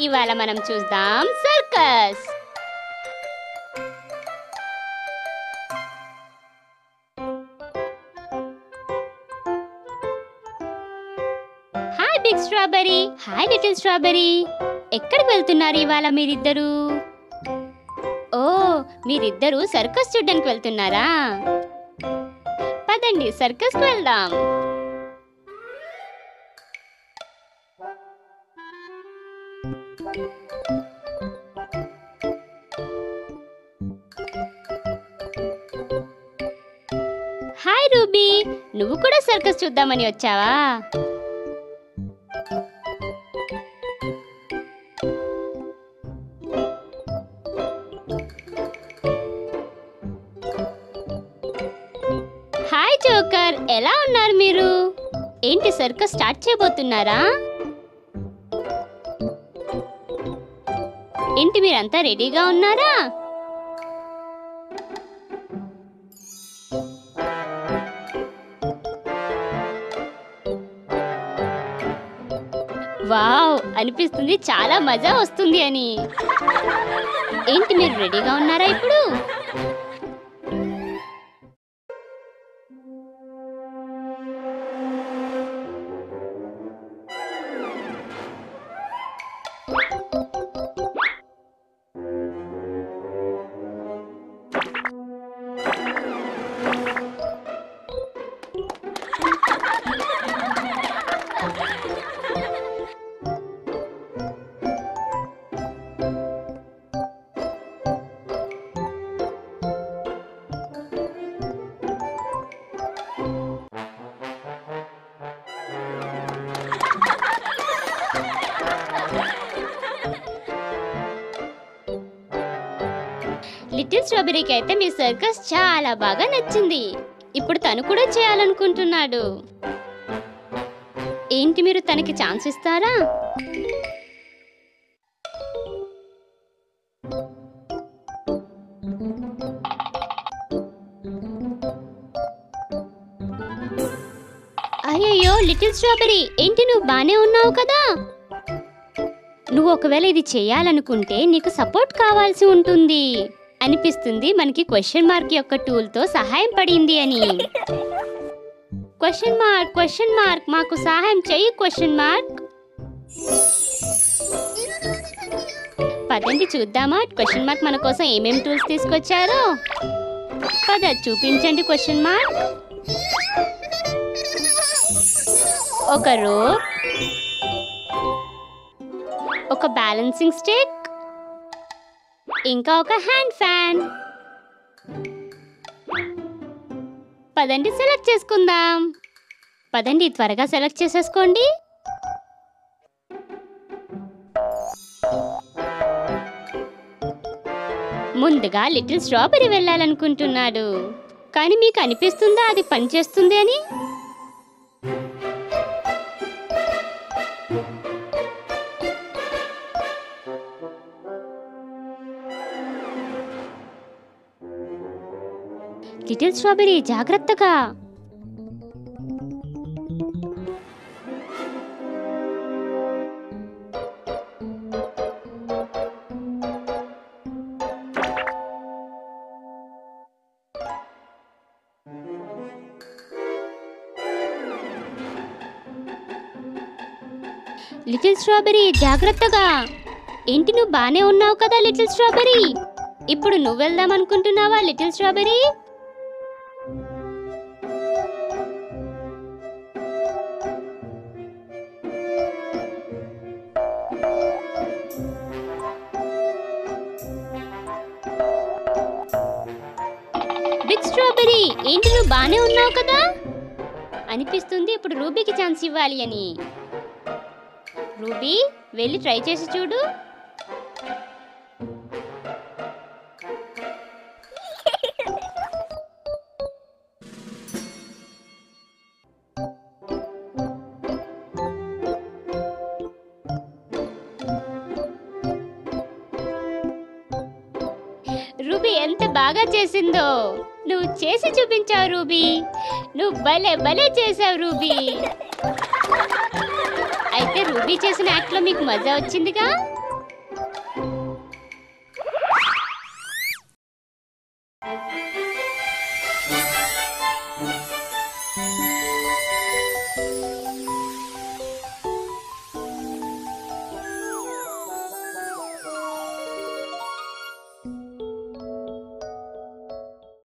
ఇవాళ మనం చూద్దాం circus. Hi big strawberry, hi little strawberry. ఎక్కడికి వెళ్తున్నారు ఇవాళ మీరిద్దరు? ఓ, మీరిద్దరు సర్కస్ చూడడానికి వెళ్తున్నారా? పదండి సర్కస్కి వెళ్దాం. హాయ్ రూబీ, నువ్వు కూడా సర్కస్ చూద్దామని వచ్చావా? హాయ్ జోకర్, ఎలా ఉన్నారు మీరు? ఏంటి సర్కస్ స్టార్ట్ చేయబోతున్నారా? ఏంటి మీరంతా రెడీగా ఉన్నారా? వావ్, అనిపిస్తుంది చాలా మజా వస్తుంది అని. ఏంటి మీరు రెడీగా ఉన్నారా ఇప్పుడు? లిటిల్ స్ట్రాబెరీకి అయితే మీ సర్కస్ చాలా బాగా నచ్చింది. ఇప్పుడు తను కూడా చేయాలనుకుంటున్నాడు. ఏంటి మీరు తనకి ఛాన్స్ ఇస్తారా? అయ్యయ్యో లిటిల్ స్ట్రాబెరీ, ఏంటి నువ్వు బానే ఉన్నావు కదా? నువ్వు ఒకవేళ ఇది చేయాలనుకుంటే నీకు సపోర్ట్ కావాల్సి ఉంటుంది. అనిపిస్తుంది మనకి క్వశ్చన్ మార్క్ యొక్క టూల్తో సహాయం పడింది అని. క్వశ్చన్ మార్క్ మాకు సహాయం చెయ్యి క్వశ్చన్ మార్క్. పదండి చూద్దామా క్వశ్చన్ మార్క్ మన కోసం ఏమేం టూల్స్ తీసుకొచ్చారో. పద చూపించండి క్వశ్చన్ మార్క్. ఒక రోప్, ఒక బ్యాలెన్సింగ్ స్టిక్, ఇంకా ఒక హ్యాండ్ ఫ్యాన్. పదండి సెలెక్ట్ చేసుకుందాం. పదండి త్వరగా సెలెక్ట్ చేసేసుకోండి. ముందుగా లిటిల్ స్ట్రాబెరీ వెళ్ళాలనుకుంటున్నాడు. కానీ మీకు అనిపిస్తుందా అది పనిచేస్తుంది అని? లిటిల్ స్ట్రాబెరీ జాగ్రత్తగా. లిటిల్ స్ట్రాబెరీ జాగ్రత్తగా. ఏంటి నువ్వు బానే ఉన్నావు కదా లిటిల్ స్ట్రాబెరీ? ఇప్పుడు నువ్వు వెళ్దాం అనుకుంటున్నావా లిటిల్ స్ట్రాబెరీ? బిగ్ స్ట్రాబెరీ, ఏంటి నువ్వు బానే ఉన్నావు కదా? అనిపిస్తుంది ఇప్పుడు రూబీకి ఛాన్స్ ఇవ్వాలి అని. రూబీ, వెళ్ళి ట్రై చేసి చూడు. రూబీ ఎంత బాగా చేసిందో. నువ్వు చేసి చూపించావు రూబీ. నువ్వు భలే భలే చేసావు రూబీ. అయితే రూబీ చేసిన యాక్ట్లో మీకు మజా వచ్చిందిగా?